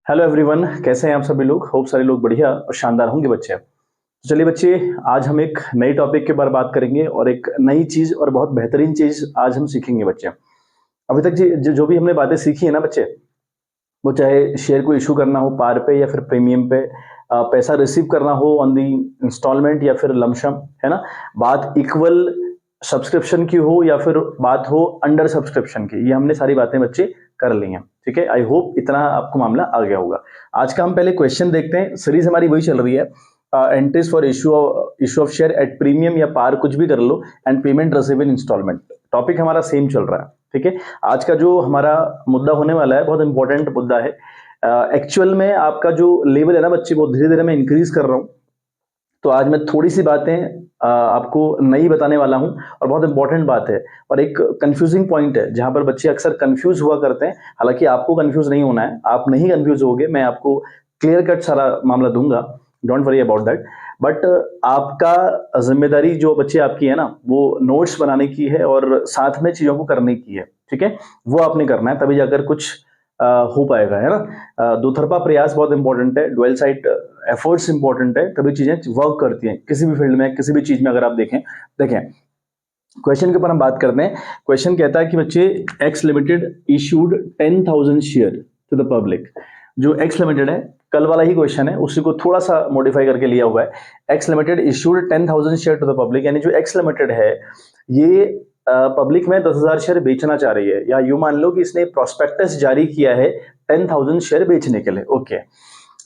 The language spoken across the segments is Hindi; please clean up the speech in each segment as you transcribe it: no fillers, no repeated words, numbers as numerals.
हेलो एवरीवन, कैसे हैं आप सभी लोग। होप सारे लोग बढ़िया और शानदार होंगे बच्चे। तो चलिए बच्चे, आज हम एक नई टॉपिक के बारे में बात करेंगे और एक नई चीज और बहुत बेहतरीन चीज आज हम सीखेंगे बच्चे। अभी तक जो भी हमने बातें सीखी है ना बच्चे, वो चाहे शेयर को इशू करना हो पार पे या फिर प्रीमियम पे, पैसा रिसीव करना हो ऑन दी इंस्टॉलमेंट या फिर लमसम, है ना। बात इक्वल सब्सक्रिप्शन की हो या फिर बात हो अंडर सब्सक्रिप्शन की, ये हमने सारी बातें बच्चे कर ली हैं। ठीक है, आई होप इतना आपको मामला आ गया होगा। आज का हम पहले क्वेश्चन देखते हैं। सीरीज हमारी वही चल रही है, entries for issue of share at premium या पार, कुछ भी कर लो, and payment receive in installment. Topic हमारा सेम चल रहा है। ठीक है, आज का जो हमारा मुद्दा होने वाला है बहुत इंपॉर्टेंट मुद्दा है। एक्चुअल में आपका जो लेवल है ना बच्चे, वो धीरे धीरे मैं इंक्रीज कर रहा हूँ। तो आज मैं थोड़ी सी बातें आपको नई बताने वाला हूं और बहुत इंपॉर्टेंट बात है और एक कंफ्यूजिंग पॉइंट है जहां पर बच्चे अक्सर कंफ्यूज हुआ करते हैं। हालांकि आपको कंफ्यूज नहीं होना है, आप नहीं कंफ्यूज होगे, मैं आपको क्लियर कट सारा मामला दूंगा, don't worry about that. But आपका जिम्मेदारी जो बच्चे आपकी है ना, वो नोट्स बनाने की है और साथ में चीजों को करने की है। ठीक है, वो आपने करना है, तभी जाकर कुछ हो पाएगा, है ना। दो तरफा प्रयास बहुत इंपॉर्टेंट है, डुअल साइड एफर्ट्स इंपॉर्टेंट है, तभी चीजें वर्क करती हैं किसी भी फील्ड में, किसी भी चीज में। अगर आप देखें देखें क्वेश्चन के ऊपर हम बात करते हैं। क्वेश्चन कहता है कि बच्चे, X limited issued 10,000 share to the public. जो एक्स लिमिटेड है, कल वाला ही क्वेश्चन है, उसी को थोड़ा सा मॉडिफाई करके लिया हुआ है। X limited issued 10,000 share to the public, यानी जो एक्स लिमिटेड है ये पब्लिक में 10,000 शेयर बेचना चाह रही है, या यूं मान लो कि इसने प्रोस्पेक्टस जारी किया है 10,000 शेयर बेचने के लिए। ओके,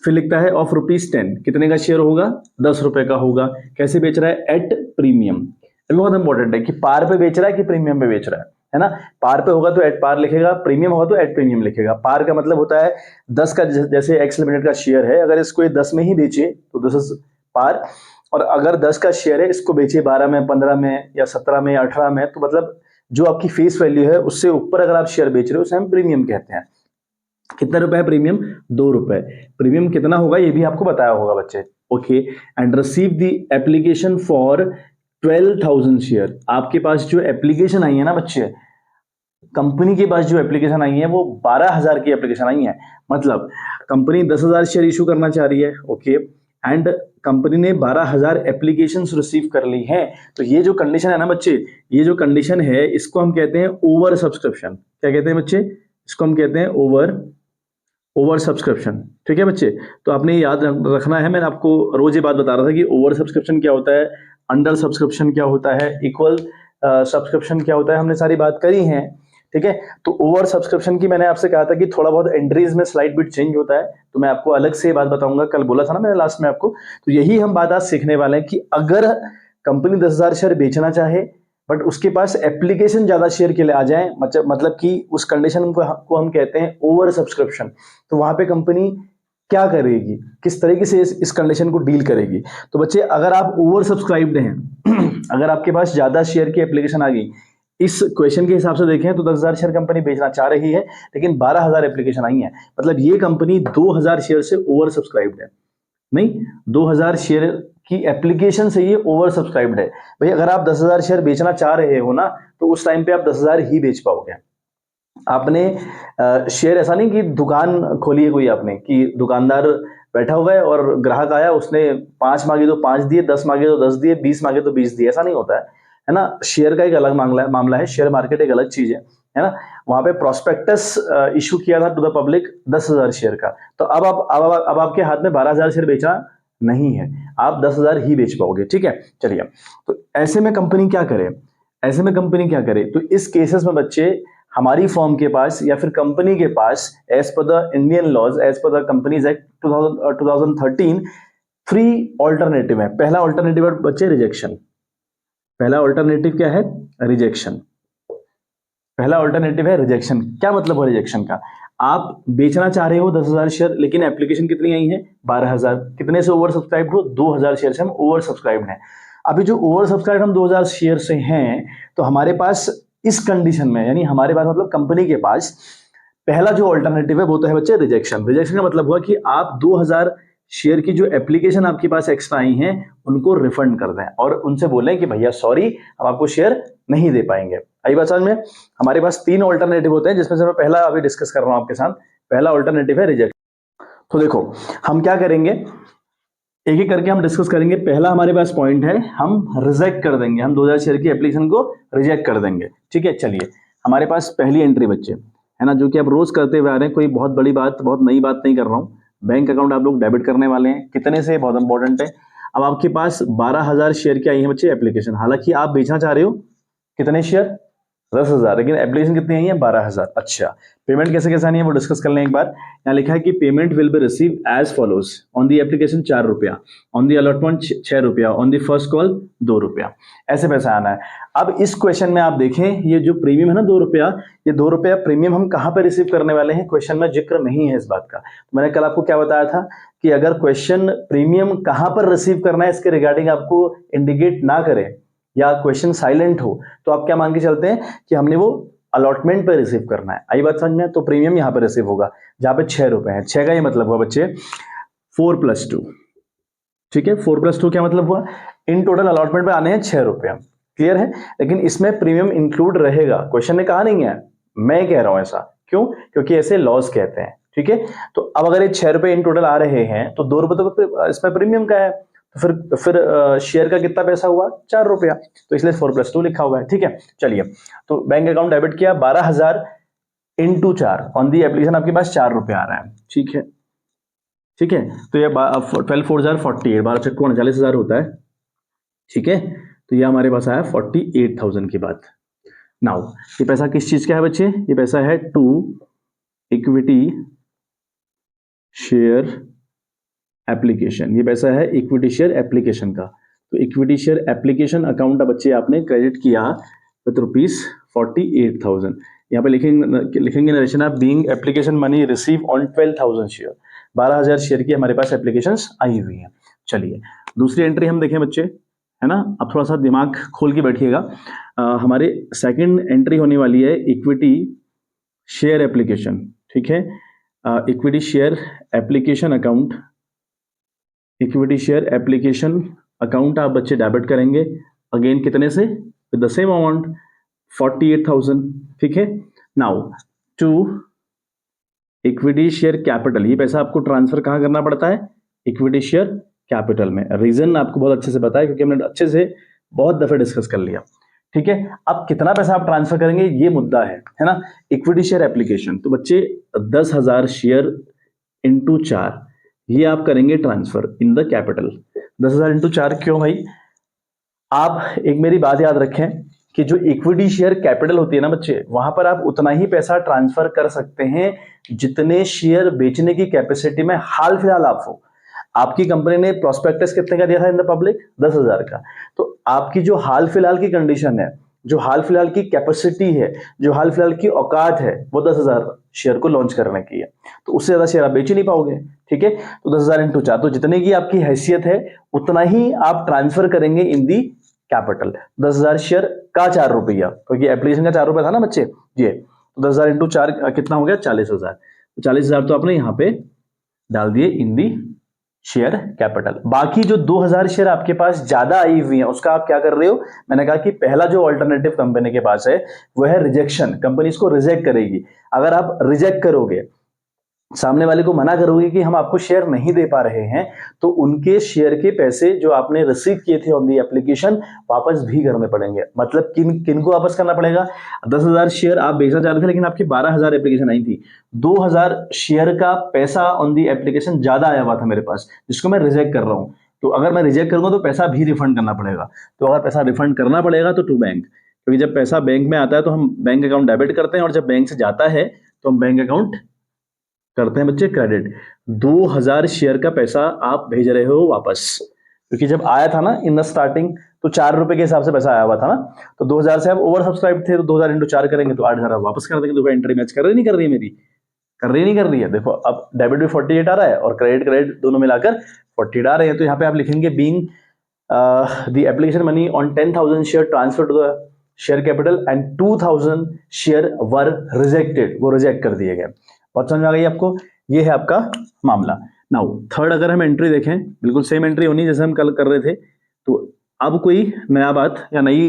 फिर लिखता है ऑफ ₹10, कितने का शेयर होगा, 10 रुपए का होगा। कैसे बेच रहा है, एट प्रीमियम। बहुत इंपॉर्टेंट है कि पार पे बेच रहा है कि प्रीमियम पे बेच रहा है ना। पार पे होगा तो एट पार लिखेगा, प्रीमियम होगा तो एट प्रीमियम लिखेगा। पार का मतलब होता है 10 का, जैसे एक्स लिमिटेड का शेयर है, अगर इसको 10 में ही बेचे तो दिस इज पार। और अगर 10 का शेयर है, इसको बेचे 12 में, 15 में या 17 में या 18 में, तो मतलब जो आपकी फेस वैल्यू है उससे ऊपर अगर आप शेयर बेच रहे हो, उसे हम प्रीमियम कहते हैं। कितना रुपए है प्रीमियम, 2 रुपए। प्रीमियम कितना होगा ये भी आपको बताया होगा बच्चे। Okay, and receive the application for 12,000 share. आपके पास जो एप्लीकेशन आई है ना बच्चे, कंपनी के पास जो एप्लीकेशन आई है वो 12,000 की एप्लीकेशन आई है। मतलब कंपनी 10,000 शेयर इशू करना चाह रही है। ओके, एंड कंपनी ने 12,000 एप्लीकेशन रिसीव कर ली हैं। तो ये जो कंडीशन है ना बच्चे, ये जो कंडीशन है, इसको हम कहते हैं ओवर सब्सक्रिप्शन। क्या कहते हैं बच्चे, इसको हम कहते हैं ओवर सब्सक्रिप्शन। ठीक है बच्चे, तो आपने याद रखना है। मैंने आपको रोज ये बात बता रहा था कि ओवर सब्सक्रिप्शन क्या होता है, अंडर सब्सक्रिप्शन क्या होता है, इक्वल सब्सक्रिप्शन क्या होता है, हमने सारी बात करी है। ठीक है, तो ओवर सब्सक्रिप्शन की मैंने आपसे कहा था कि थोड़ा बहुत एंट्रीज में स्लाइड बिट चेंज होता है, तो मैं आपको अलग से बात बताऊंगा। कल बोला था ना मैंने लास्ट में आपको, तो यही हम बात आज सीखने वाले हैं कि अगर कंपनी 10,000 शेयर बेचना चाहे बट उसके पास एप्लीकेशन ज्यादा शेयर के लिए आ जाए, मतलब कि उस कंडीशन को हम कहते हैं ओवर सब्सक्रिप्शन। तो वहां पे कंपनी क्या करेगी, किस तरीके से इस कंडीशन को डील करेगी। तो बच्चे, अगर आप ओवर सब्सक्राइब्ड हैं अगर आपके पास ज्यादा शेयर की एप्लीकेशन आ गई, इस क्वेश्चन के हिसाब से देखें तो 10,000 शेयर कंपनी बेचना चाह रही है, लेकिन 12,000 एप्लीकेशन आई है, मतलब ये कंपनी 2,000 शेयर से ओवर सब्सक्राइब्ड है। नहीं, 2,000 शेयर की एप्लीकेशन से ये ओवर सब्सक्राइब्ड है। भाई अगर आप 10,000 शेयर बेचना चाह रहे हो ना, तो उस टाइम पे आप 10,000 ही बेच पाओगे। आपने शेयर, ऐसा नहीं कि दुकान खोली है कोई आपने, कि दुकानदार बैठा हुआ है और ग्राहक आया, उसने 5 मांगे तो 5 दिए, 10 मांगे तो 10 दिए, 20 मांगे तो 20 दिए, ऐसा नहीं होता है ना। शेयर का एक अलग मामला है, शेयर मार्केट एक अलग चीज है ना। वहां पे प्रोस्पेक्टस इशू किया था टू द पब्लिक 10,000 शेयर का। तो अब आपके हाथ में 12,000 शेयर बेचना नहीं है, आप 10,000 ही बेच पाओगे। ठीक है, चलिए, तो ऐसे में कंपनी क्या करे, तो इस केसेस में बच्चे, हमारी फर्म के पास या फिर कंपनी के पास, as per the Indian laws, as per the companies act 2013, free alternative है। पहला ऑल्टरनेटिव है बच्चे रिजेक्शन। पहला ऑल्टरनेटिव क्या है, रिजेक्शन। पहला ऑल्टरनेटिव है रिजेक्शन। क्या मतलब है रिजेक्शन का, आप बेचना चाह रहे हो 10,000 शेयर, लेकिन एप्लीकेशन कितनी आई है, 12,000। कितने से ओवर सब्सक्राइब हो, 2,000 शेयर से हम ओवर सब्सक्राइब हैं। अभी जो ओवर सब्सक्राइब हम 2,000 शेयर से हैं, तो हमारे पास इस कंडीशन में, यानी हमारे पास मतलब कंपनी के पास, पहला जो ऑल्टरनेटिव है वो तो है बच्चे रिजेक्शन। रिजेक्शन का मतलब हुआ कि आप 2,000 शेयर की जो एप्लीकेशन आपके पास एक्स्ट्रा आई हैं, उनको रिफंड कर दें और उनसे बोलें कि भैया सॉरी, हम आपको शेयर नहीं दे पाएंगे। आई बात समझ में। हमारे पास 3 ऑल्टरनेटिव होते हैं, जिसमें से मैं पहला अभी डिस्कस कर रहा हूं आपके साथ। पहला ऑल्टरनेटिव है रिजेक्शन। तो देखो हम क्या करेंगे, एक एक करके हम डिस्कस करेंगे। पहला हमारे पास पॉइंट है, हम रिजेक्ट कर देंगे, हम 2000 शेयर की एप्लीकेशन को रिजेक्ट कर देंगे। ठीक है, चलिए हमारे पास पहली एंट्री बच्चे है ना, जो कि आप रोज करते हुए आ रहे हैं, कोई बहुत बड़ी बात, बहुत नई बात नहीं कर रहा हूं। बैंक अकाउंट आप लोग डेबिट करने वाले हैं, कितने से बहुत इंपॉर्टेंट है। अब आपके पास 12,000 शेयर की आई है बच्चे एप्लीकेशन, हालांकि आप बेचना चाह रहे हो कितने शेयर, 10,000, लेकिन एप्लीकेशन कितनी आई है, 12,000। अच्छा, पेमेंट कैसे कैसे आनी है वो डिस्कस कर लें एक बार। यहाँ लिखा है कि payment will be receive as follows, on the application 4 रुपया, ऑन दी अलॉटमेंट 6 रुपया, ऑन दी फर्स्ट कॉल 2 रुपया, ऐसे पैसा आना है। अब इस क्वेश्चन में आप देखें, ये जो प्रीमियम है ना 2 रुपया, ये 2 रुपया प्रीमियम हम कहां पर रिसीव करने वाले हैं, क्वेश्चन में जिक्र नहीं है इस बात का। तो मैंने कल आपको क्या बताया था कि अगर क्वेश्चन प्रीमियम कहां पर रिसीव करना है इसके रिगार्डिंग आपको इंडिकेट ना करे या क्वेश्चन साइलेंट हो, तो आप क्या मान के चलते हैं कि हमने वो अलॉटमेंट पे रिसीव करना है। आई बात समझ में? तो प्रीमियम यहां पे रिसीव होगा जहां पे 6 रुपए है। 6 का ये मतलब हुआ बच्चे 4+2। ठीक है, 4+2 क्या मतलब हुआ, इन टोटल अलॉटमेंट पे आने हैं 6 रुपया। क्लियर है, लेकिन इसमें प्रीमियम इंक्लूड रहेगा, क्वेश्चन ने कहा नहीं है, मैं कह रहा हूं ऐसा। क्यों? क्योंकि ऐसे लॉस कहते हैं। ठीक है, तो अब अगर ये 6 रुपए इन टोटल आ रहे हैं तो 2 रुपए तो इसमें प्रीमियम का है, तो फिर शेयर का कितना पैसा हुआ, 4 रुपया, तो इसलिए 4+2 लिखा हुआ है। ठीक है, चलिए तो बैंक अकाउंट डेबिट किया 12,000 इंटू 4, ऑन दी एप्लीकेशन आपके पास 4 रुपया आ रहा है। ठीक है, ठीक है, तो ये 12 4 12 चक्को 39,000 होता है। ठीक है, तो ये हमारे पास आया 48,000 की बात। नाउ ये पैसा किस चीज का है बच्चे, ये पैसा है टू इक्विटी शेयर एप्लीकेशन, ये पैसा है इक्विटी शेयर एप्लीकेशन का। तो इक्विटी शेयर एप्लीकेशन अकाउंट बच्चे आपने क्रेडिट किया विद ₹48,000। यहाँ पे लिखेंगे narration of being application money receive on 12,000 share, 12,000 share की हमारे पास एप्लीकेशंस आई हुई हैं। चलिए दूसरी एंट्री हम देखें बच्चे, है ना, अब थोड़ा सा दिमाग खोल के बैठिएगा। हमारे सेकंड एंट्री होने वाली है इक्विटी शेयर एप्लीकेशन। ठीक है, equity share application account, equity share application account आप बच्चे डेबिट करेंगे, अगेन कितने से, विद द सेम अमाउंट 48,000। ठीक है, now to equity share capital, ये पैसा आपको ट्रांसफर कहां करना पड़ता है, इक्विटी शेयर कैपिटल में। रीजन आपको बहुत अच्छे से पता है क्योंकि हमने अच्छे से बहुत दफे डिस्कस कर लिया। ठीक है, अब कितना पैसा आप ट्रांसफर करेंगे ये मुद्दा है ना। इक्विटी शेयर एप्लीकेशन, तो बच्चे 10,000 शेयर इंटू 4, ये आप करेंगे transfer in the capital. 10,000 into 4 क्यों भाई, आप एक मेरी बात याद रखें कि जो इक्विटी शेयर कैपिटल होती है ना बच्चे, वहां पर आप उतना ही पैसा ट्रांसफर कर सकते हैं जितने शेयर बेचने की कैपेसिटी में हाल फिलहाल आप हो। आपकी कंपनी ने प्रोस्पेक्टस कितने का दिया था इन द पब्लिक, 10,000 का, तो आपकी जो हाल फिलहाल की कंडीशन है, जो हाल फिलहाल की कैपेसिटी है, जो हाल फिलहाल की औकात है, वो 10,000 शेयर को लॉन्च करने की है। तो उससे ज्यादा शेयर आप बेच ही नहीं पाओगे। ठीक है, तो 10,000 इंटू 4, तो जितने की आपकी हैसियत है उतना ही आप ट्रांसफर करेंगे इन दी कैपिटल। 10,000 शेयर का 4 रुपया, क्योंकि एप्लीकेशन का 4 रुपया था ना बच्चे, ये तो 10,000 इंटू 4 कितना हो गया, 40,000। तो 40,000 तो आपने यहां पे डाल दिए इन दी शेयर कैपिटल। बाकी जो 2,000 शेयर आपके पास ज्यादा आई हुई है उसका आप क्या कर रहे हो, मैंने कहा कि पहला जो ऑल्टरनेटिव कंपनी के पास है वो है रिजेक्शन, कंपनी इसको रिजेक्ट करेगी। अगर आप रिजेक्ट करोगे, सामने वाले को मना करोगे कि हम आपको शेयर नहीं दे पा रहे हैं, तो उनके शेयर के पैसे जो आपने रिसीव किए थे ऑन दी एप्लीकेशन वापस भी करने पड़ेंगे। मतलब किन को वापस करना पड़ेगा, 10,000 शेयर आप बेचना चाह रहे थे लेकिन आपकी 12,000 एप्लीकेशन आई थी, 2,000 शेयर का पैसा ऑन दी एप्लीकेशन ज्यादा आया हुआ था मेरे पास, जिसको मैं रिजेक्ट कर रहा हूं। तो अगर मैं रिजेक्ट करूंगा तो पैसा भी रिफंड करना पड़ेगा। तो अगर पैसा रिफंड करना पड़ेगा तो टू बैंक, क्योंकि जब पैसा बैंक में आता है तो हम बैंक अकाउंट डेबिट करते हैं, और जब बैंक से जाता है तो हम बैंक अकाउंट करते हैं बच्चे क्रेडिट। 2,000 शेयर का पैसा आप भेज रहे हो वापस, क्योंकि जब आया था ना इन द स्टार्टिंग तो 4 रुपए के हिसाब से पैसा आया हुआ था ना, तो 2,000 से आप ओवर सब्सक्राइब थे, तो 2,000 इंटू 4 करेंगे तो 8,000 आप वापस कर देंगे। देखो एंट्री मैच कर रही नहीं कर रही है मेरी, कर रही नहीं कर रही है। देखो अब डेबिट भी 48 आ रहा है और क्रेडिट दोनों मिलाकर 48 आ रहे हैं। तो यहाँ पे आप लिखेंगे being the application money on 10,000 share transfer to the share capital and 2,000 share were rejected, वो रिजेक्ट कर दिए गए। बहुत समझ आ गई आपको, ये है आपका मामला। नाउ थर्ड अगर हम एंट्री देखें, बिल्कुल सेम एंट्री होनी जैसे हम कल कर रहे थे, तो अब कोई नया बात या नई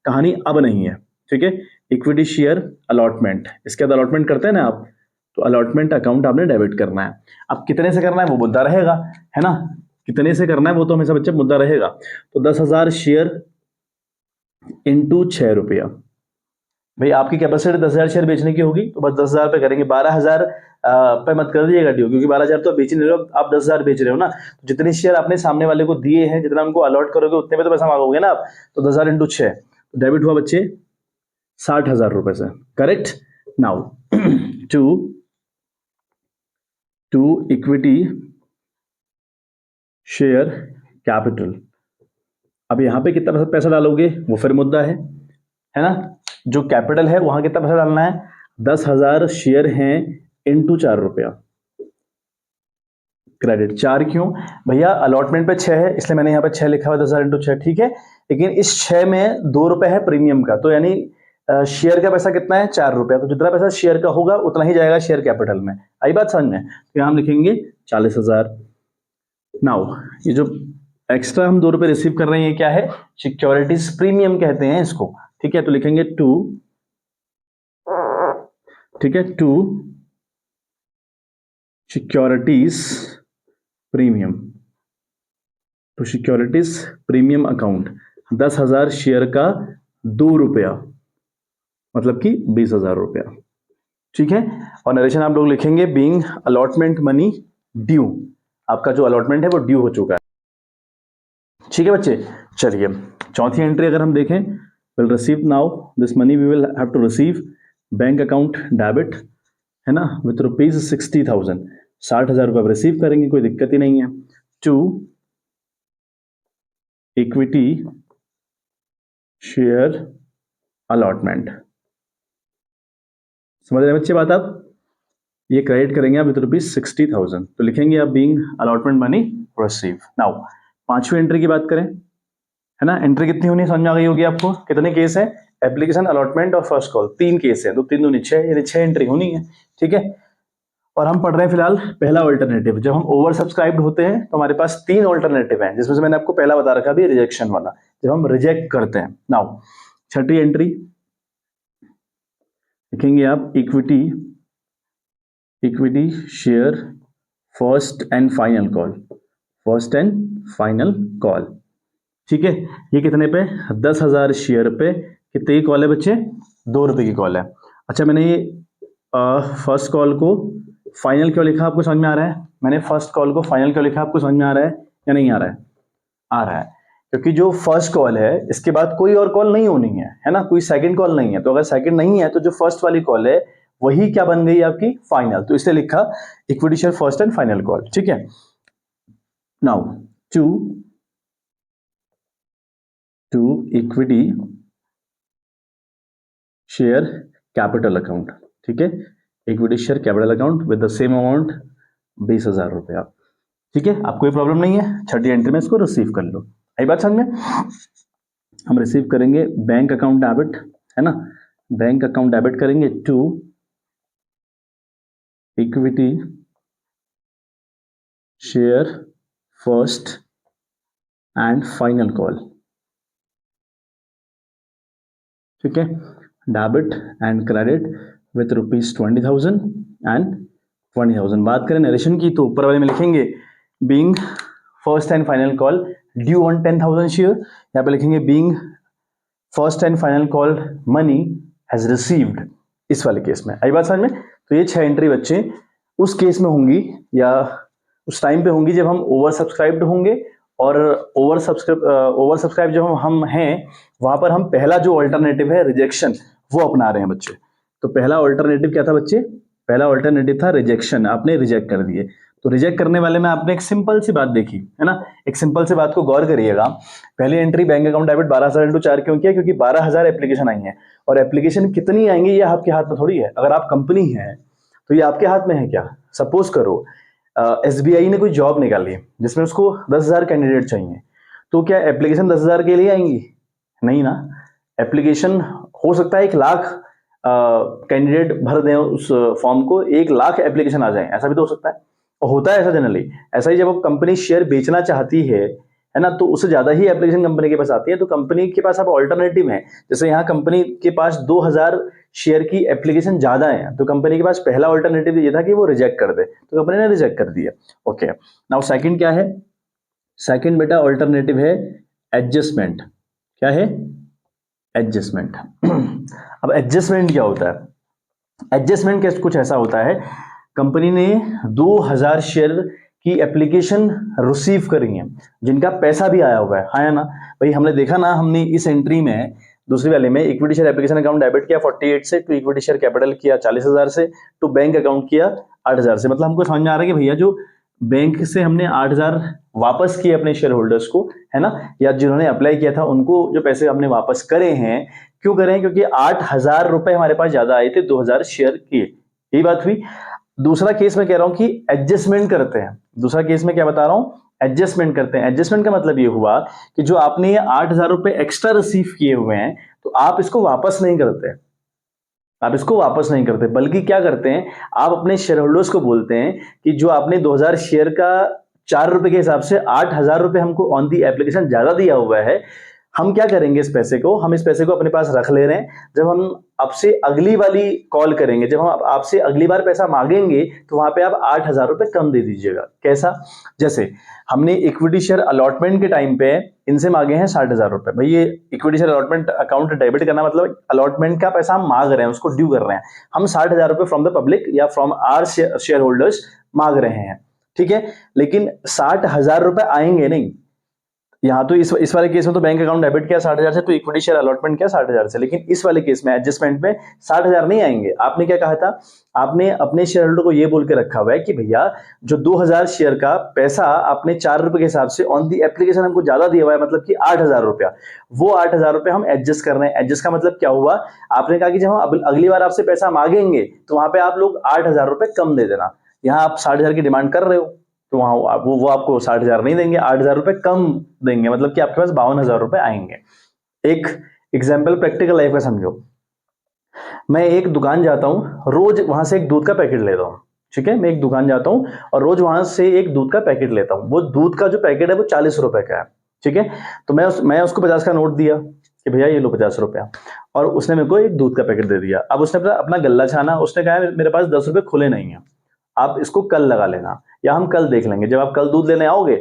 कहानी अब नहीं है। ठीक है, इक्विटी शेयर अलॉटमेंट, इसके बाद अलॉटमेंट करते हैं ना आप, तो अलॉटमेंट अकाउंट आपने डेबिट करना है। अब कितने से करना है वो मुद्दा रहेगा, है ना, कितने से करना है वो तो हमेशा बच्चे मुद्दा रहेगा। तो 10,000 शेयर इंटू 6 रुपया, भाई आपकी कैपेसिटी 10,000 शेयर बेचने की होगी तो बस 10,000 पे करेंगे, 12,000 पे मत कर दीजिएगा ड्यू, क्योंकि 12,000 तो बेच नहीं रहे हो आप, 10,000 बेच रहे हो ना, तो जितने शेयर आपने सामने वाले को दिए हैं, जितना उनको अलॉट करोगे उतने पे तो पैसा मांगोगे ना आप। तो 10,000 इंटू 6 तो डेबिट हुआ बच्चे 60,000 रुपए से, correct. Now to equity share capital, अब यहां पे कितना पैसा डालोगे वो फिर मुद्दा है ना। जो कैपिटल है वहां कितना पैसा डालना है, 10,000 शेयर हैं इंटू 4 रुपया, क्रेडिट 4 क्यों भैया, अलॉटमेंट पे 6 है इसलिए मैंने यहाँ पे 6 लिखा हुआ, 10,000 इंटू 6, ठीक है। लेकिन इस 6 में 2 रुपए है प्रीमियम का, तो यानी शेयर का पैसा कितना है 4 रुपया, तो जितना पैसा शेयर का होगा उतना ही जाएगा शेयर कैपिटल में, आई बात समझ में। तो यहाँ हम लिखेंगे 40,000। नाउ ये जो एक्स्ट्रा हम 2 रुपए रिसीव कर रहे हैं ये क्या है, सिक्योरिटीज प्रीमियम कहते हैं इसको, ठीक है। तो लिखेंगे 2, ठीक है, 2 सिक्योरिटीज प्रीमियम, तो सिक्योरिटीज प्रीमियम अकाउंट 10,000 शेयर का 2 रुपया, मतलब कि 20,000 रुपया, ठीक है। और नरेशन आप लोग लिखेंगे बीइंग अलॉटमेंट मनी ड्यू, आपका जो अलॉटमेंट है वो ड्यू हो चुका है, ठीक है बच्चे। चलिए चौथी एंट्री अगर हम देखें, will receive now this money we will have to receive bank account debit, है ना, विथ रुपीज 60,000, 60,000 रुपये रिसीव करेंगे, कोई दिक्कत ही नहीं है। टू इक्विटी शेयर अलॉटमेंट, समझ रहे हैं बच्चे बात आप, ये क्रेडिट करेंगे आप विथ रुपीज 60,000, तो लिखेंगे आप being allotment money receive. Now पांचवी एंट्री की बात करें, है ना, एंट्री कितनी होनी समझ में आ गई होगी आपको, कितने केस है, एप्लीकेशन, अलॉटमेंट और फर्स्ट कॉल, 3 केस है, तो 3 दूनी 6, यानी 6 एंट्री होनी है, ठीक है। और हम पढ़ रहे हैं फिलहाल पहला ऑल्टरनेटिव, जब हम ओवर सब्सक्राइब्ड होते हैं तो हमारे पास 3 ऑल्टरनेटिव हैं, जिसमें से मैंने आपको पहला बता रखा भी रिजेक्शन वाला, जब हम रिजेक्ट करते हैं। नाउ छठी एंट्री लिखेंगे आप equity share first and final call, first and final call, ठीक है। ये कितने पे, 10,000 शेयर पे कितने की कॉल है बच्चे, 2 रुपए की कॉल है। अच्छा मैंने ये फर्स्ट कॉल को फाइनल क्यों लिखा आपको समझ में आ रहा है, मैंने फर्स्ट कॉल को फाइनल क्यों लिखा आपको समझ में आ रहा है या नहीं आ रहा है, आ रहा है, क्योंकि जो फर्स्ट कॉल है इसके बाद कोई और कॉल नहीं होनी है ना, कोई सेकंड कॉल नहीं है, तो अगर सेकंड नहीं है तो जो फर्स्ट वाली कॉल है वही क्या बन गई आपकी फाइनल, तो इसलिए लिखा equity share first and final call, ठीक है। Now to equity share capital account, ठीक है, equity share capital account with the same amount 20,000 रुपया, ठीक है। आपको कोई प्रॉब्लम नहीं है, छठी एंट्री में इसको रिसीव कर लो, आई बात समझ में। हम रिसीव करेंगे बैंक अकाउंट डेबिट, है ना, बैंक अकाउंट डेबिट करेंगे to equity share first and final call, ठीक है, debit and credit with rupees 20,000 एंड 20,000। बात करें नरेशन की तो ऊपर वाले में लिखेंगे being first and final call due on 10,000 share, यहाँ पे लिखेंगे being first and final call money has received, इस वाले केस में, आई बात समझ में। तो ये 6 एंट्री बच्चे उस केस में होंगी या उस टाइम पे होंगी जब हम ओवर सब्सक्राइब्ड होंगे, और ओवर सब्सक्राइब जब हम हैं वहां पर हम पहला जो ऑल्टरनेटिव है रिजेक्शन वो अपना रहे हैं बच्चे। तो पहला ऑल्टरनेटिव क्या था बच्चे, पहला ऑल्टरनेटिव था रिजेक्शन, आपने रिजेक्ट कर दिए। तो रिजेक्ट करने वाले में आपने एक सिंपल सी बात देखी है ना, एक सिंपल सी बात को गौर करिएगा। पहली entry bank account debit 12,000 into 4 क्यों किया, क्योंकि 12,000 एप्लीकेशन आई है, और एप्लीकेशन कितनी आएंगी ये आपके हाथ में थोड़ी है, अगर आप कंपनी है तो ये आपके हाथ में है क्या। सपोज करो SBI ने कोई जॉब निकाली जिसमें उसको 10,000 कैंडिडेट चाहिए, तो क्या एप्लीकेशन 10,000 के लिए आएंगी, नहीं ना। एप्लीकेशन हो सकता है 1 लाख कैंडिडेट भर दें उस फॉर्म को, 1 लाख एप्लीकेशन आ जाए, ऐसा भी तो हो सकता है, और होता है ऐसा जनरली। ऐसा ही जब अब कंपनी शेयर बेचना चाहती है ना, तो उससे ज्यादा ही एप्लीकेशन कंपनी के पास आती है, तो कंपनी के पास अब ऑल्टरनेटिव है। जैसे यहाँ कंपनी के पास 2,000 शेयर की एप्लीकेशन ज्यादा है, तो कंपनी के पास पहला ऑल्टरनेटिव ये था कि वो रिजेक्ट कर दे, तो कंपनी ने रिजेक्ट कर दिया। ओके, नाउ सेकंड क्या है? सेकंड बेटा ऑल्टरनेटिव है एडजस्टमेंट। क्या है? एडजस्टमेंट। अब एडजस्टमेंट क्या होता है? एडजस्टमेंट कैसे कुछ ऐसा होता है, कंपनी ने 2000 शेयर की एप्लीकेशन रिसीव करी है जिनका पैसा भी आया हुआ है, हाँ या ना भाई? हमने देखा ना, हमने इस एंट्री में दूसरी वाले में equity share application account debit किया 48 से, टू इक्विटी शेयर कैपिटल किया 40,000 से, टू बैंक अकाउंट किया 8,000 से। मतलब हमको समझ में आ रहा है कि भैया जो बैंक से हमने 8,000 वापस किए अपने शेयर होल्डर्स को, है ना, या जिन्होंने अप्लाई किया था उनको जो पैसे हमने वापस करे हैं, क्यों करे हैं? क्योंकि 8,000 रुपए हमारे पास ज्यादा आए थे 2,000 शेयर किए। यही बात हुई। दूसरा केस में कह रहा हूं कि एडजस्टमेंट करते हैं। दूसरा केस में क्या बता रहा हूं? एडजस्टमेंट करते हैं। एडजस्टमेंट का मतलब ये हुआ कि जो आपने ये 8,000 रुपए एक्स्ट्रा रिसीव किए हुए हैं, तो आप इसको वापस नहीं करते, आप इसको वापस नहीं करते, बल्कि क्या करते हैं, आप अपने शेयर होल्डर्स को बोलते हैं कि जो आपने 2,000 शेयर का 4 रुपए के हिसाब से 8,000 रुपए हमको ऑन दी एप्लीकेशन ज्यादा दिया हुआ है, हम क्या करेंगे इस पैसे को, हम इस पैसे को अपने पास रख ले रहे हैं। जब हम आपसे अगली वाली कॉल करेंगे, जब हम आपसे अगली बार पैसा मांगेंगे, तो वहां पे आप 8,000 रुपए कम दे दीजिएगा। कैसा? जैसे हमने इक्विटी शेयर अलॉटमेंट के टाइम पे इनसे मांगे हैं 60,000 रुपए। भाई ये equity share allotment account debit करना मतलब अलॉटमेंट का पैसा हम मांग रहे हैं, उसको ड्यू कर रहे हैं। हम 60,000 रुपए फ्रॉम द पब्लिक या फ्रॉम आर शेयर होल्डर्स मांग रहे हैं, ठीक है। लेकिन 60,000 रुपए आएंगे नहीं। यहाँ तो इस वाले केस में तो बैंक अकाउंट डेबिट किया 60,000 से, तो इक्विटी शेयर अलॉटमेंट किया 60,000 से, लेकिन इस वाले केस में एडजस्टमेंट में 60,000 नहीं आएंगे। आपने क्या कहा था? आपने अपने शेयर होल्डर को ये बोल के रखा हुआ है कि भैया जो 2,000 शेयर का पैसा आपने 4 रुपए के हिसाब से ऑन दी एप्लीकेशन हमको ज्यादा दिया हुआ है, मतलब कि 8,000 रुपया, वो 8,000 रुपए हम एडजस्ट कर रहे हैं। एडजस्ट का मतलब क्या हुआ? आपने कहा कि जब हम अगली बार आपसे पैसा मांगेंगे तो वहां पे आप लोग 8,000 रुपए कम दे देना। यहाँ आप 60,000 की डिमांड कर रहे हो, तो वहां वो आपको 60,000 नहीं देंगे, 8,000 रुपए कम देंगे, मतलब कि आपके पास 52,000 रुपए आएंगे। एक एग्जाम्पल प्रैक्टिकल लाइफ का समझो। मैं एक दुकान जाता हूं, रोज वहां से एक दूध का पैकेट लेता हूं, ठीक है। मैं एक दुकान जाता हूं और रोज वहां से एक दूध का पैकेट लेता हूं। वो दूध का जो पैकेट है वो 40 रुपए का है, ठीक है। तो मैं उसको 50 का नोट दिया कि भैया ये लो 50 रुपया, और उसने मेरे को एक दूध का पैकेट दे दिया। अब उसने अपना गल्ला छाना, उसने कहा मेरे पास 10 रुपए खुले नहीं है, आप इसको कल लगा लेना, या हम कल देख लेंगे, जब आप कल दूध लेने आओगे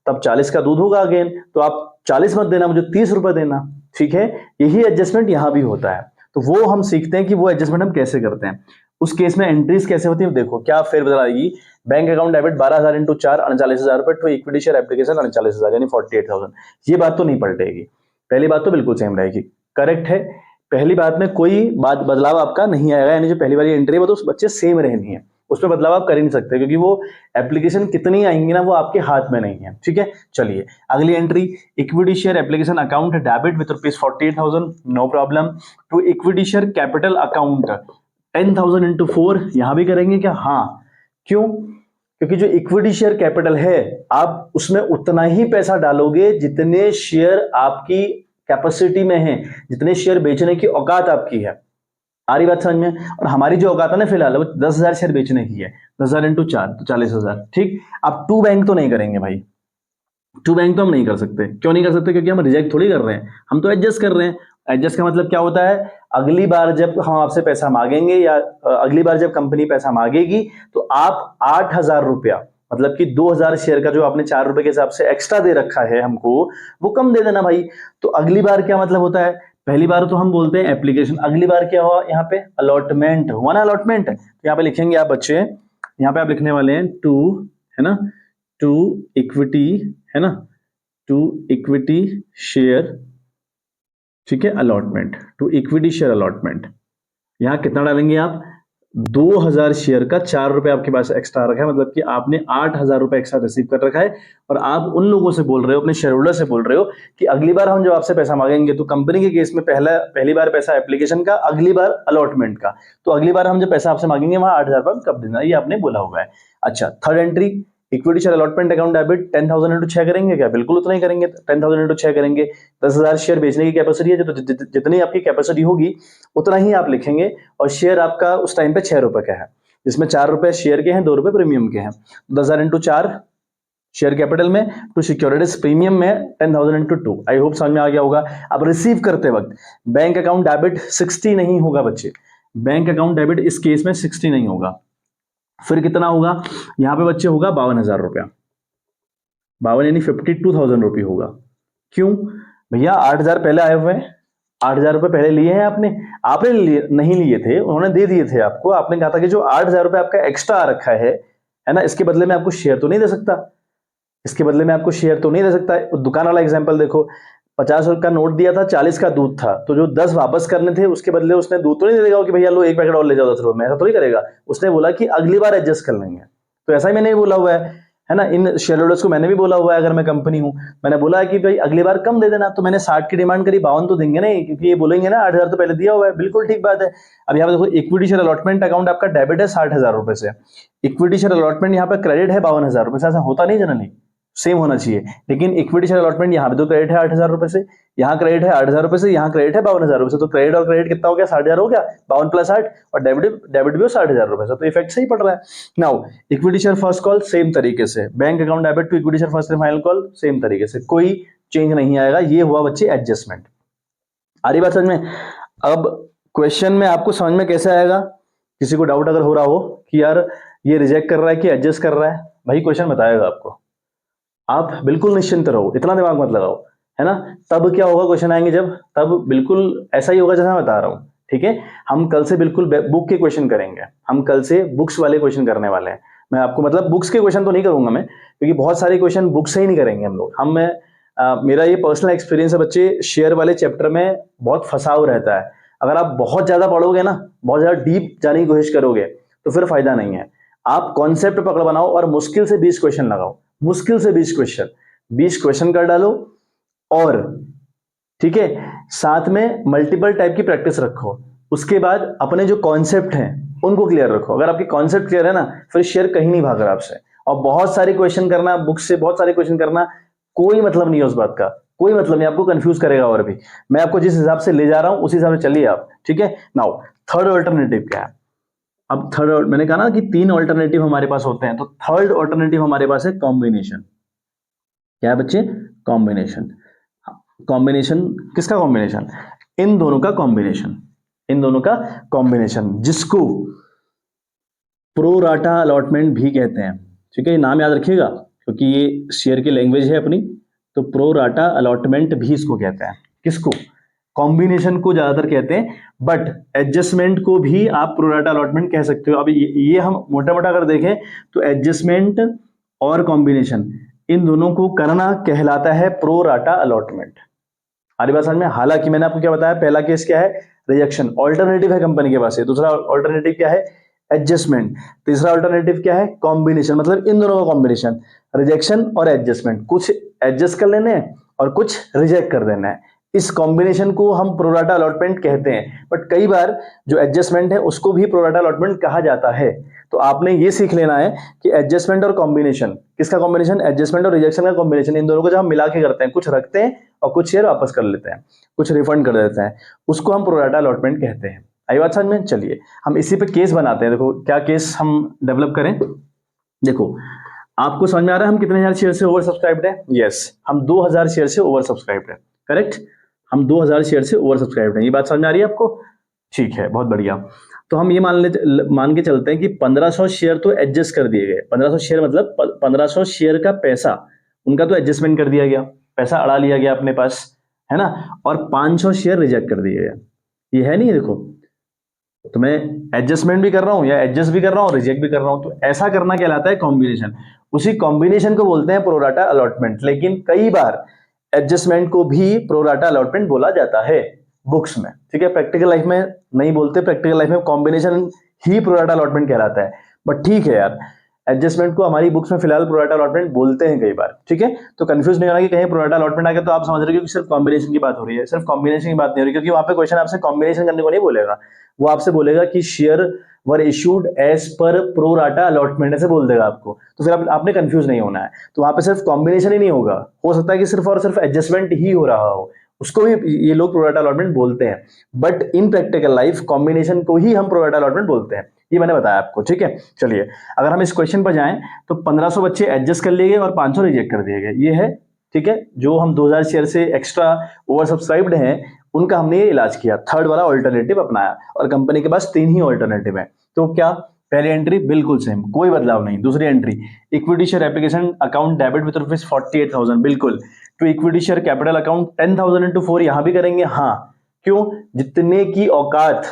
तब 40 का दूध होगा अगेन, तो आप 40 मत देना, मुझे 30 रुपए देना, ठीक है। यही एडजस्टमेंट यहां भी होता है। तो वो हम सीखते हैं कि वो एडजस्टमेंट हम कैसे करते हैं। उस केस में एंट्रीज कैसे होती है देखो, क्या फेरबदल आएगी। बैंक अकाउंट डेबिट 12,000 इंटू 4 39,000 रुपए, टू इक्विटी शेयर एप्लीकेशन 39,000 यानी 48,000। ये बात तो नहीं पलटेगी, पहली बात तो बिल्कुल सेम रहेगी, करेक्ट है। पहली बात में कोई बात बदलाव आपका नहीं आएगा, यानी जो पहली वाली एंट्री है वो तो उस बच्चे सेम रहनी है, उसमें बदलाव आप कर ही नहीं सकते, क्योंकि वो एप्लीकेशन कितनी आएंगी ना वो आपके हाथ में नहीं है, ठीक है। चलिए अगली entry, equity share application account debit with ₹48,000, no problem. To equity share capital account 10,000 into 4, यहां भी करेंगे क्या? हाँ, क्यों? क्योंकि जो इक्विटी शेयर कैपिटल है आप उसमें उतना ही पैसा डालोगे जितने शेयर आपकी कैपेसिटी में है, जितने शेयर बेचने की औकात आपकी है। आ रही बात समझ में? और हमारी जो औकात है ना फिलहाल वो 10,000 शेयर बेचने की है, 10,000 इंटू 4 तो 40,000, ठीक। अब टू बैंक तो नहीं करेंगे भाई, टू बैंक तो हम नहीं कर सकते। क्यों नहीं कर सकते? क्योंकि हम रिजेक्ट थोड़ी कर रहे हैं, हम तो एडजस्ट कर रहे हैं। एडजस्ट का मतलब क्या होता है? अगली बार जब हम आपसे पैसा मांगेंगे या अगली बार जब कंपनी पैसा मांगेगी, तो आप 8,000 रुपया, मतलब कि 2,000 शेयर का जो आपने 4 रुपए के हिसाब से एक्स्ट्रा दे रखा है हमको, वो कम दे देना भाई। तो अगली बार क्या मतलब होता है? पहली बार तो हम बोलते हैं एप्लीकेशन, अगली बार क्या हुआ? यहाँ पे अलॉटमेंट हुआ ना, अलॉटमेंट। तो यहाँ पे लिखेंगे आप बच्चे, यहाँ पे आप लिखने वाले हैं टू, है ना, टू इक्विटी, है ना, टू इक्विटी शेयर, ठीक है, allotment, to equity share allotment. यहां कितना डालेंगे आप? 2,000 शेयर का 4 रुपए आपके पास एक्स्ट्रा रखा है, मतलब कि आपने 8,000 रुपए एक्स्ट्रा रिसीव कर रखा है। और आप उन लोगों से बोल रहे हो, अपने शेयर होल्डर से बोल रहे हो कि अगली बार हम जब आपसे पैसा मांगेंगे, तो कंपनी के केस में पहली बार पैसा एप्लीकेशन का, अगली बार अलॉटमेंट का, तो अगली बार हम जब पैसा आपसे मांगेंगे वहां 8,000 रुपए कब देना, ये आपने बोला हुआ है। अच्छा, third entry, equity share allotment account debit 10,000 into 6 करेंगे क्या? बिल्कुल उतना ही करेंगे, 10,000 इंटू 6 करेंगे। 10,000 शेयर बेचने की कैपेसिटी है, तो जितनी आपकी कैपेसिटी होगी उतना ही आप लिखेंगे। और शेयर आपका उस टाइम पे 6 रुपए का है, जिसमें 4 रुपए शेयर के हैं, 2 रुपए प्रीमियम के हैं। 10,000 इंटू 4 शेयर कैपिटल में, टू सिक्योरिटीज प्रीमियम में 10,000 इंटू 2। आई होप समझ में आ गया होगा। अब रिसीव करते वक्त बैंक अकाउंट डेबिट 60 नहीं होगा बच्चे, बैंक अकाउंट डेबिट इस केस में 60 नहीं होगा, फिर कितना होगा यहाँ पे बच्चे होगा 52,000 रुपया, 52 यानी 52,000 रुपये होगा। क्यों भैया 8,000 पहले आए हुए हैं, 8,000 रुपये पहले लिए हैं आपने, आपने लिए नहीं लिए थे, उन्होंने दे दिए थे आपको। आपने कहा था कि जो 8,000 रुपये आपका एक्स्ट्रा आ रखा है ना, इसके बदले में आपको शेयर तो नहीं दे सकता, इसके बदले में आपको शेयर तो नहीं दे सकता। दुकान वाला एग्जाम्पल देखो, 50 का नोट दिया था, 40 का दूध था, तो जो 10 वापस करने थे उसके बदले उसने दूध तो नहीं दे देगा कि भैया लो एक पैकेट और ले जाओ 10 रुपये में, ऐसा तो नहीं करेगा। उसने बोला कि अगली बार एडजस्ट कर लेंगे। तो ऐसा ही मैंने बोला हुआ है ना, इन शेयर होल्डर्स को मैंने भी बोला हुआ है, अगर मैं कंपनी हूं, मैंने बोला है कि भाई अगली बार कम दे देना। तो मैंने 60 की डिमांड करी, 52 तो देंगे नहीं, क्योंकि ये बोलेंगे ना 8,000 तो पहले दिया हुआ है। बिल्कुल ठीक बात है। अब यहाँ पे देखो, इक्विटी शेयर अलॉटमेंट अकाउंट आपका डेबिट है 60,000 रुपए से, इक्विटी शेयर अलॉटमेंट यहाँ पे क्रेडिट है 52,000 रुपए से। ऐसा होता नहीं जनरली, सेम होना चाहिए, लेकिन इक्विटी शेयर अलॉटमेंट यहाँ पे तो क्रेडिट है 8,000 रुपए से, यहाँ क्रेडिट है 8,000 रुपए से, यहाँ क्रेडिट है 52,000 रुपए से। तो क्रेडिट और क्रेडिट कितना हो गया, 60,000 हो गया, 52 प्लस 8, और डेबिट भी 60,000 रुपए से, तो इफेक्ट सही पड़ रहा है। Now equity share first call same तरीके से, bank account debit to equity share first and final call same तरीके से, कोई चेंज नहीं आएगा। ये हुआ बच्चे एडजस्टमेंट। आ रही बात समझ में? अब क्वेश्चन में आपको समझ में कैसे आएगा, किसी को डाउट अगर हो रहा हो कि यार ये रिजेक्ट कर रहा है कि एडजस्ट कर रहा है, भाई क्वेश्चन बताएगा आपको, आप बिल्कुल निश्चिंत रहो, इतना दिमाग मत लगाओ, है ना। तब क्या होगा, क्वेश्चन आएंगे जब, तब बिल्कुल ऐसा ही होगा जैसा मैं बता रहा हूं, ठीक है। हम कल से बिल्कुल बुक के क्वेश्चन करेंगे, हम कल से बुक्स वाले क्वेश्चन करने वाले हैं। मैं आपको मतलब बुक्स के क्वेश्चन तो नहीं करूंगा मैं, क्योंकि बहुत सारे क्वेश्चन बुक से ही नहीं करेंगे हम लोग। मेरा ये पर्सनल एक्सपीरियंस है बच्चे, शेयर वाले चैप्टर में बहुत फंसाव रहता है। अगर आप बहुत ज्यादा पढ़ोगे ना, बहुत ज्यादा डीप जाने की कोशिश करोगे, तो फिर फायदा नहीं है। आप कॉन्सेप्ट पकड़ बनाओ और मुश्किल से 20 क्वेश्चन लगाओ, मुश्किल से 20 क्वेश्चन कर डालो, और ठीक है साथ में मल्टीपल टाइप की प्रैक्टिस रखो। उसके बाद अपने जो कॉन्सेप्ट हैं उनको क्लियर रखो। अगर आपके कॉन्सेप्ट क्लियर है ना, फिर शेयर कहीं नहीं भाग रहा आपसे। और बहुत सारे क्वेश्चन करना बुक से, बहुत सारे क्वेश्चन करना, कोई मतलब नहीं है उस बात का, कोई मतलब नहीं, आपको कंफ्यूज करेगा। और भी मैं आपको जिस हिसाब से ले जा रहा हूं उसी हिसाब से चलिए आप, ठीक है। नाउ थर्ड ऑल्टरनेटिव क्या है? अब थर्ड, मैंने कहा ना कि 3 ऑल्टरनेटिव हमारे पास होते हैं, तो थर्ड ऑल्टरनेटिव हमारे पास है कॉम्बिनेशन। क्या है बच्चे? कॉम्बिनेशन। कॉम्बिनेशन किसका कॉम्बिनेशन? इन दोनों का कॉम्बिनेशन, इन दोनों का कॉम्बिनेशन, जिसको प्रो राटा अलॉटमेंट भी कहते हैं, ठीक है। ये नाम याद रखिएगा, क्योंकि ये शेयर की लैंग्वेज है अपनी, तो प्रो राटा अलॉटमेंट भी इसको कहते हैं। किसको? कॉम्बिनेशन को ज्यादातर कहते हैं, बट एडजस्टमेंट को भी आप प्रो राटा अलॉटमेंट कह सकते हो। अभी ये हम मोटा मोटा अगर देखें तो एडजस्टमेंट और कॉम्बिनेशन, इन दोनों को करना कहलाता है प्रो राटा अलॉटमेंट। हमारी बात समझ में? हालांकि मैंने आपको क्या बताया, पहला केस क्या है, रिजेक्शन, ऑल्टरनेटिव है कंपनी के पास है। दूसरा ऑल्टरनेटिव क्या है, एडजस्टमेंट। तीसरा ऑल्टरनेटिव क्या है, कॉम्बिनेशन, मतलब इन दोनों का कॉम्बिनेशन, रिजेक्शन और एडजस्टमेंट। कुछ एडजस्ट कर लेने हैं और कुछ रिजेक्ट कर देना है, इस कॉम्बिनेशन को हम प्रो राटा अलॉटमेंट कहते हैं। बट कई बार जो एडजस्टमेंट है उसको भी प्रो राटा अलॉटमेंट कहा जाता है। तो आपने ये सीख लेना है कि एडजस्टमेंट और कॉम्बिनेशन, किसका कॉम्बिनेशन, एडजस्टमेंट और रिजेक्शन का कॉम्बिनेशन, इन दोनों को जब हम मिला के करते हैं, कुछ रखते हैं और कुछ शेयर वापस कर लेते हैं, कुछ रिफंड कर देते हैं, उसको हम प्रो राटा अलॉटमेंट कहते हैं। आई बात समझ में? चलिए हम इसी पे केस बनाते हैं। देखो क्या केस हम डेवलप करें। देखो आपको समझ में आ रहा है हम कितने हजार शेयर से ओवर सब्सक्राइब्ड है? यस, हम 2000 शेयर से ओवर सब्सक्राइब्ड है, करेक्ट। हम 2000 शेयर से ओवर सब्सक्राइब्ड है, ये बात समझ में आ रही है आपको? ठीक है, बहुत बढ़िया। तो हम ये मान के चलते हैं कि 1500 शेयर तो एडजस्ट कर दिए गए। 1500 शेयर मतलब 1500 शेयर का पैसा उनका तो एडजस्टमेंट कर दिया गया, पैसा अड़ा लिया गया अपने पास, है ना। और 500 शेयर रिजेक्ट कर दिए गए। ये है नहीं, देखो तो मैं एडजस्टमेंट भी कर रहा हूं या एडजस्ट भी कर रहा हूं, रिजेक्ट भी कर रहा हूं, तो ऐसा करना कहलाता है कॉम्बिनेशन। उसी कॉम्बिनेशन को बोलते हैं प्रो राटा अलॉटमेंट। लेकिन कई बार एडजस्टमेंट को भी प्रो राटा अलॉटमेंट बोला जाता है बुक्स में, ठीक है। प्रैक्टिकल लाइफ में नहीं बोलते, प्रैक्टिकल लाइफ में कॉम्बिनेशन ही प्रो राटा अलॉटमेंट कहलाता है। बट ठीक है यार, एडजस्टमेंट को हमारी बुक्स में फिलहाल प्रो राटा अलॉटमेंट बोलते हैं कई बार, ठीक है। तो कंफ्यूज नहीं होना कि कहीं प्रो राटा अलॉटमेंट आ गया तो आप समझ रहे हो कि सिर्फ कॉम्बिनेशन की बात हो रही है। सिर्फ कॉम्बिनेशन की बात नहीं हो रही, क्योंकि वहां पे क्वेश्चन आपसे कॉम्बिनेशन करने को नहीं बोलेगा, वो आपसे बोलेगा कि share were issued as per pro rata allotment, ऐसे बोल देगा आपको। तो फिर आपने कंफ्यूज नहीं होना है। तो वहां पे सिर्फ कॉम्बिनेशन ही नहीं होगा, हो सकता है कि सिर्फ और सिर्फ एडजस्टमेंट ही हो रहा हो, उसको भी ये लोग प्रो राटा अलॉटमेंट बोलते हैं। But in practical life combination को ही हम प्रो राटा अलॉटमेंट बोलते हैं, ये मैंने बताया आपको, ठीक है। चलिए अगर हम इस क्वेश्चन पर जाएं तो 1500 बच्चे एडजस्ट कर लिए गए और 500 रिजेक्ट कर दिए गए, ये है, ठीक है। जो हम 2000 शेयर से एक्स्ट्रा ओवर सब्सक्राइब्ड हैं उनका हमने ये इलाज किया, थर्ड वाला ऑल्टरनेटिव अपनाया, और कंपनी के पास 3 ही ऑल्टरनेटिव है। तो क्या, पहली एंट्री बिल्कुल सेम, कोई बदलाव नहीं। दूसरी entry, equity share application account debit with rupees 48,000, बिल्कुल। To equity share capital account 10,000 into 4, यहां भी करेंगे, हाँ। क्यों? जितने की औकात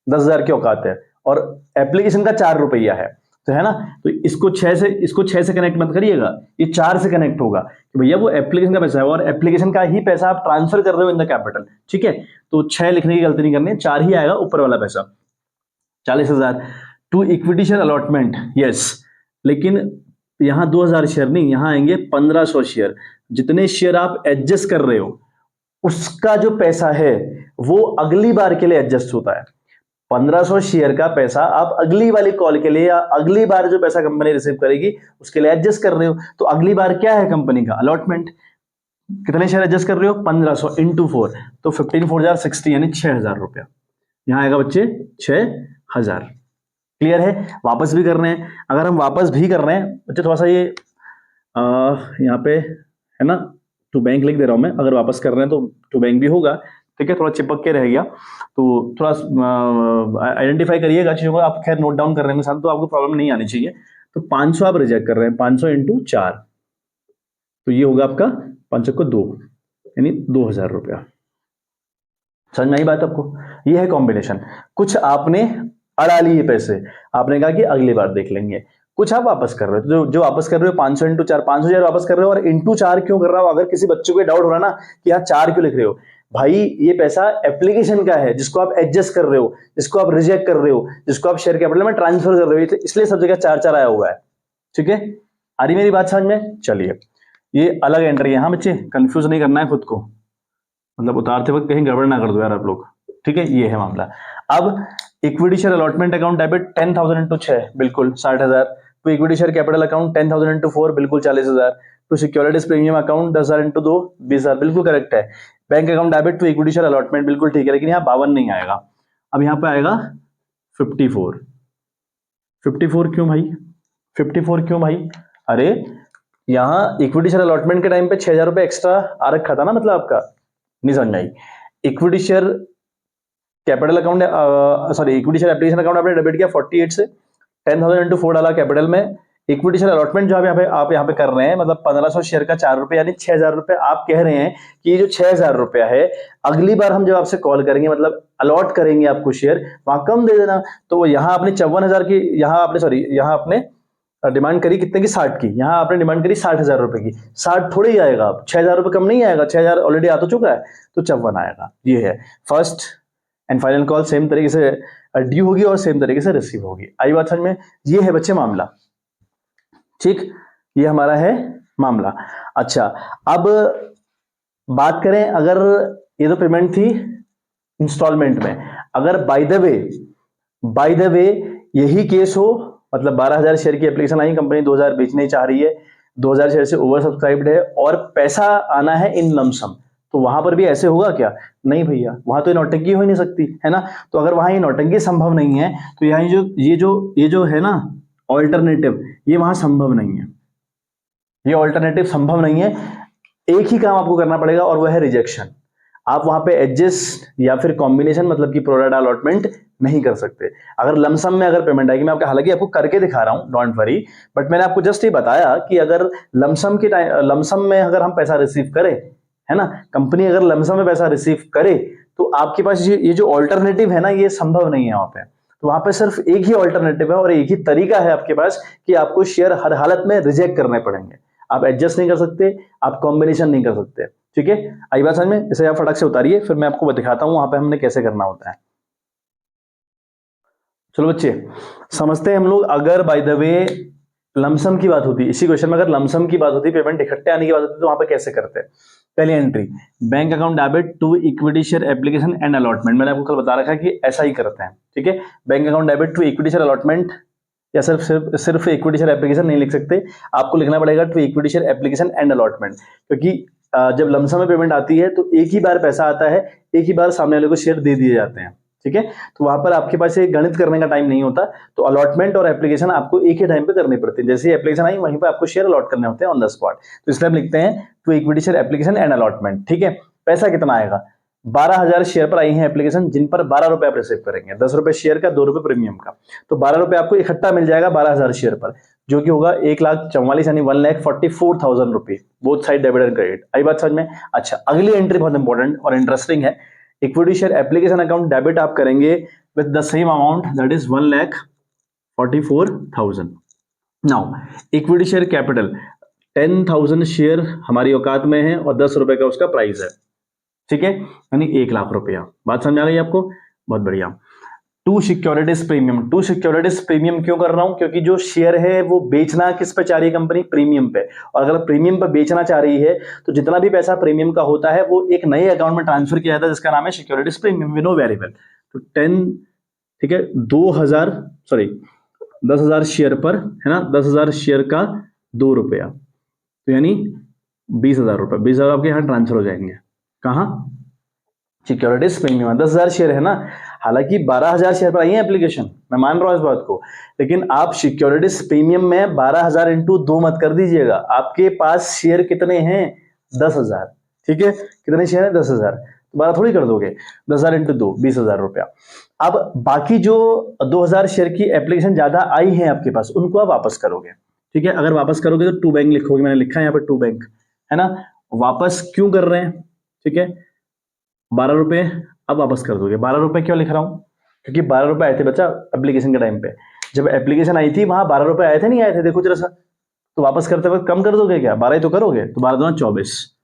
10,000 की औकात है, और एप्लीकेशन का 4 रुपया है, तो है ना। तो इसको 6 से कनेक्ट मत करिएगा, ये 4 से कनेक्ट होगा कि भैया वो एप्लीकेशन का पैसा है, और एप्लीकेशन का ही पैसा आप ट्रांसफर कर रहे हो इन द कैपिटल, ठीक है। तो 6 लिखने की गलती नहीं करनी है, 4 ही आएगा ऊपर वाला पैसा, 40,000। To equity share allotment, yes, लेकिन यहां 2,000 शेयर नहीं, यहां आएंगे 1,500 शेयर। जितने शेयर आप एडजस्ट कर रहे हो उसका जो पैसा है वो अगली बार के लिए एडजस्ट होता है। 1,500 शेयर का पैसा आप अगली वाली कॉल के लिए या अगली बार जो पैसा कंपनी रिसीव करेगी उसके लिए एडजस्ट कर रहे हो। तो अगली बार क्या है कंपनी का? अलॉटमेंट। कितने शेयर एडजस्ट कर रहे हो? 1,500 इंटू 4, तो 15 4 जार 60, यानी 6,000 रुपया। यहां आएगा बच्चे 6,000। क्लियर है? वापस भी कर रहे हैं, अगर हम वापस भी कर रहे हैं बच्चे, थोड़ा सा ये यहाँ पे है ना, टू बैंक लिख दे रहा हूं मैं, अगर वापस कर रहे हैं तो टू बैंक भी होगा, ठीक है, थोड़ा चिपक के रह गया, तो थोड़ा आइडेंटिफाई करिएगा चीजों को। आप खैर नोट डाउन कर रहे हैं साथ, तो आपको प्रॉब्लम नहीं आनी चाहिए। तो 500 आप रिजेक्ट कर रहे हैं, 500 इंटू 4, तो ये होगा आपका 500 को 2, यानी 2,000 रुपया। समझ में आई बात आपको? ये है कॉम्बिनेशन। कुछ आपने अड़ा लिए पैसे, आपने कहा कि अगली बार देख लेंगे। कुछ आप वापस कर रहे हो, जो वापस कर रहे हो 500 इंटू 4, 500,000 वापस कर रहे हो। और इंटू 4 क्यों कर रहा हो? अगर किसी बच्चे को डाउट हो रहा ना कि यहाँ 4 क्यों लिख रहे हो, भाई ये पैसा एप्लीकेशन का है जिसको आप एडजस्ट कर रहे हो, जिसको आप रिजेक्ट कर रहे हो, जिसको आप शेयर कैपिटल में ट्रांसफर कर रहे हो, इसलिए सब जगह 4-4 आया हुआ है, ठीक है। आ रही मेरी बात समझ में? चलिए, ये अलग एंट्री है, हाँ बच्चे, कंफ्यूज नहीं करना है खुद को, मतलब उतारते वक्त कहीं गड़बड़ ना कर दो यार आप लोग, ठीक है। ये है मामला। अब equity share allotment account debit 10,000 into 6, बिल्कुल 60,000। To equity share capital account 10,000 into 4, बिल्कुल 40,000। To securities premium account 10,000 into 2, 20,000, बिल्कुल करेक्ट है। Bank account debit to equity share allotment, बिल्कुल ठीक है, लेकिन यहाँ 52 नहीं आएगा। अब यहाँ पे आएगा 54। 54 क्यों भाई? 54 क्यों भाई? अरे यहाँ इक्विटी शेयर अलॉटमेंट के टाइम पे 6,000 रुपए एक्स्ट्रा आ रखा था ना, मतलब आपका नहीं समझ में आई। Equity share capital account, sorry, equity share application account आपने डेबिट किया 48 से, 10,000 इंटू 4 डाला कैपिटल में। इक्विटी शेयर अलॉटमेंट जो आप यहाँ पे कर रहे हैं, मतलब 1,500 शेयर का 4 रुपए, यानी 6,000 रुपए। आप कह रहे हैं कि ये जो 6,000 रुपया है, अगली बार हम जब आपसे कॉल करेंगे, मतलब अलॉट करेंगे आपको शेयर, वहां कम दे देना। तो यहाँ आपने 54,000 की, यहाँ आपने डिमांड करी कितने की? 60 की। यहाँ आपने डिमांड करी 60,000 रुपए की, 60 थोड़ी आएगा, अब 6,000 रुपए कम नहीं आएगा, 6,000 ऑलरेडी आ तो चुका है, तो 54 आएगा। ये है first and final call, same तरीके से ड्यू होगी और सेम तरीके से रिसीव होगी। आई बात समझ में? ये है बच्चे मामला, ठीक, ये हमारा है मामला। अच्छा, अब बात करें, अगर ये तो पेमेंट थी इंस्टॉलमेंट में, अगर बाय द वे यही केस हो, मतलब 12,000 शेयर की एप्लीकेशन आई, कंपनी 2,000 बेचने चाह रही है, 2,000 शेयर से ओवर सब्सक्राइब्ड है और पैसा आना है इन लमसम, तो वहां पर भी ऐसे होगा क्या? नहीं भैया, वहां तो ये नौटंकी हो ही नहीं सकती, है ना। तो अगर वहां ये नौटंकी संभव नहीं है, तो यहाँ ये जो है ना ऑल्टरनेटिव, ये वहां संभव नहीं है, ये ऑल्टरनेटिव संभव नहीं है। एक ही काम आपको करना पड़ेगा और वह है रिजेक्शन। आप वहां पे एडजस्ट या फिर कॉम्बिनेशन, मतलब कि प्रोराटा अलॉटमेंट नहीं कर सकते। अगर लमसम में अगर पेमेंट आएगी, मैं आपको हालांकि आपको करके दिखा रहा हूं, डोंट वरी, बट मैंने आपको जस्ट ये बताया कि अगर लमसम में अगर हम पैसा रिसीव करें, है ना, कंपनी अगर लमसम में पैसा रिसीव करे, तो आपके पास ये जो ऑल्टरनेटिव है ना, ये संभव नहीं है वहां पे। तो वहां पे सिर्फ एक ही ऑल्टरनेटिव है और एक ही तरीका है आपके पास कि आपको शेयर हर हालत में रिजेक्ट करने पड़ेंगे। आप एडजस्ट नहीं कर सकते, आप कॉम्बिनेशन नहीं कर सकते, ठीक है। आई बात समझ में? इसे आप फटक से उतारिए, फिर मैं आपको दिखाता हूं वहां पे हमने कैसे करना होता है। चलो बच्चे, समझते हैं हम लोग। अगर बाय द वे लमसम की बात होती, इसी क्वेश्चन में अगर लमसम की बात होती, पेमेंट इकट्ठे आने की बात होती, तो वहां पे कैसे करते हैं? पहली entry, bank account debit to equity share application and allotment. मैंने आपको कल बता रखा है कि ऐसा ही करते हैं, ठीक है। Bank account debit to equity share allotment, या सिर्फ इक्विटी शेयर एप्लीकेशन नहीं लिख सकते, आपको लिखना पड़ेगा to equity share application and allotment, क्योंकि जब लमसम में पेमेंट आती है तो एक ही बार पैसा आता है, एक ही बार सामने वाले को शेयर दे दिए जाते हैं, ठीक है। तो वहां पर आपके पास एक गणित करने का टाइम नहीं होता, तो अलॉटमेंट और एप्लीकेशन आपको एक ही टाइम पे करनी पड़ती है। जैसे ही एप्लीकेशन आई, वहीं पे आपको शेयर अलॉट करने होते हैं ऑन द स्पॉट। तो इसलिए हम लिखते हैं to equity share application and allotment, ठीक है। पैसा कितना आएगा? 12,000 शेयर पर आई है एप्लीकेशन जिन पर 12 रुपए आप रिसीव करेंगे, 10 रुपए शेयर का, 2 रुपए प्रीमियम का, तो 12 रुपए आपको इकट्ठा मिल जाएगा 12,000 शेयर पर, जो कि होगा 1,44,000 यानी 1,44,000 रुपए, both side debit and credit. आई बात समझ में? अच्छा, अगली एंट्री बहुत इंपॉर्टेंट और इंटरेस्टिंग है। Equity share application account debit आप करेंगे with the same amount, that is 1,44,000। Now equity share capital 10,000 share हमारी औकात में है और 10 रुपए का उसका प्राइस है, ठीक है, यानी 1,00,000 रुपया। बात समझ आ गई आपको? बहुत बढ़िया। To securities premium, to securities premium क्यों कर रहा हूं? क्योंकि जो शेयर है वो बेचना किस पे चाह रही है कंपनी? प्रीमियम पे। और अगर प्रीमियम पे बेचना चाह रही है तो जितना भी पैसा प्रीमियम का होता है वो एक नए अकाउंट में ट्रांसफर किया जाता है जिसका नाम है securities premium, we know very well. तो 10, ठीक है, 10,000 शेयर पर, है ना, 10,000 शेयर का 2 रुपया, तो यानी 20,000 रुपए, 20,000 आपके यहाँ ट्रांसफर हो जाएंगे। कहाँ? Securities premium. 10,000 शेयर है ना, हालांकि 12,000 शेयर पर आई है एप्लीकेशन, मैं मान रहा हूं इस बात को, लेकिन आप सिक्योरिटीज प्रीमियम में 12,000 इंटू 2 मत कर दीजिएगा। आपके पास शेयर कितने हैं? 10,000, ठीक है, कितने शेयर है? 10,000, तो 12 थोड़ी कर दोगे, 10,000 इंटू 2, 20,000 रुपया। अब बाकी जो 2,000 शेयर की एप्लीकेशन ज्यादा आई है आपके पास, उनको आप वापस करोगे, ठीक है। अगर वापस करोगे तो टू बैंक लिखोगे, मैंने लिखा है यहाँ पर टू बैंक, है ना। वापस क्यों कर रहे हैं? ठीक है, 12 रुपए अब वापस कर दोगे। 12 रुपए क्यों लिख रहा हूं? क्योंकि 12 रुपए आए थे बच्चा एप्लीकेशन के टाइम पे, जब एप्लीकेशन आई थी वहां 12 रुपए आए थे, नहीं आए थे? देखो जरा सा, तो वापस करते वक्त कम कर दोगे क्या? 12 ही तो करोगे, तो 12 दूना 24,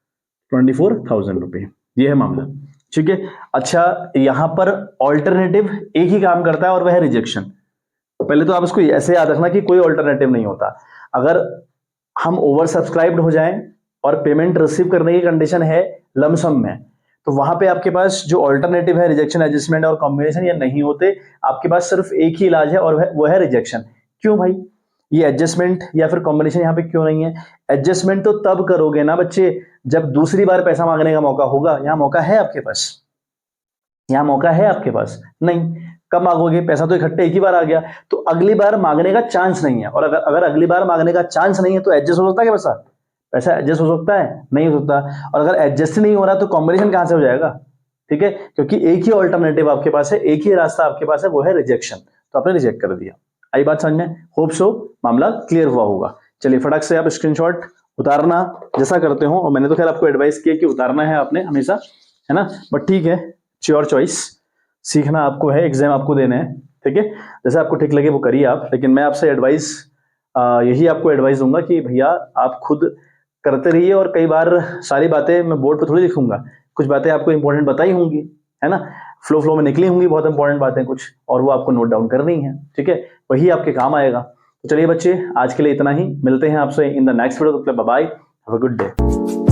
24,000 रुपए, ये है मामला, ठीक है। अच्छा, यहां पर ऑल्टरनेटिव एक ही काम करता है और वह है रिजेक्शन। पहले तो आप इसको ऐसे याद रखना कि कोई ऑल्टरनेटिव नहीं होता। अगर हम ओवर सब्सक्राइब्ड हो जाएं और पेमेंट रिसीव करने की कंडीशन है लमसम में, तो वहां पे आपके पास जो ऑल्टरनेटिव है रिजेक्शन, एडजस्टमेंट और कॉम्बिनेशन, ये नहीं होते। आपके पास सिर्फ एक ही इलाज है और वो है रिजेक्शन। क्यों भाई? ये एडजस्टमेंट या फिर कॉम्बिनेशन यहाँ पे क्यों नहीं है? एडजस्टमेंट तो तब करोगे ना बच्चे जब दूसरी बार पैसा मांगने का मौका होगा। यहाँ मौका है आपके पास? यहाँ मौका है आपके पास? नहीं। कब मांगोगे? पैसा तो इकट्ठे एक ही बार आ गया, तो अगली बार मांगने का चांस नहीं है। और अगर अगली बार मांगने का चांस नहीं है तो एडजस्ट हो सकता है क्या पैसा? पैसा एडजस्ट हो सकता है? नहीं हो सकता। और अगर एडजस्ट नहीं हो रहा तो कॉम्बिनेशन कहां से हो जाएगा? ठीक है, क्योंकि एक ही ऑल्टरनेटिव आपके पास है, एक ही रास्ता आपके पास है, वो है रिजेक्शन। तो आपने रिजेक्ट कर दिया। आई बात समझ में? होप सो मामला क्लियर हुआ होगा। चलिए फटाक से आप स्क्रीनशॉट उतारना जैसा करते हो, और मैंने तो खैर आपको एडवाइस किया कि उतारना है आपने हमेशा, है ना, बट ठीक है, योर चॉइस। सीखना आपको है, एग्जाम आपको देने हैं, ठीक है, जैसे आपको ठीक लगे वो करिए आप। लेकिन मैं आपसे एडवाइस यही आपको एडवाइस दूंगा कि भैया आप खुद करते रहिए। और कई बार सारी बातें मैं बोर्ड पर थोड़ी लिखूंगा, कुछ बातें आपको इंपॉर्टेंट बताई होंगी, है ना, फ्लो में निकली होंगी बहुत इंपॉर्टेंट बातें कुछ, और वो आपको नोट डाउन करनी है, ठीक है, वही आपके काम आएगा। तो चलिए बच्चे, आज के लिए इतना ही, मिलते हैं आपसे in the next video. Bye bye, have a good day.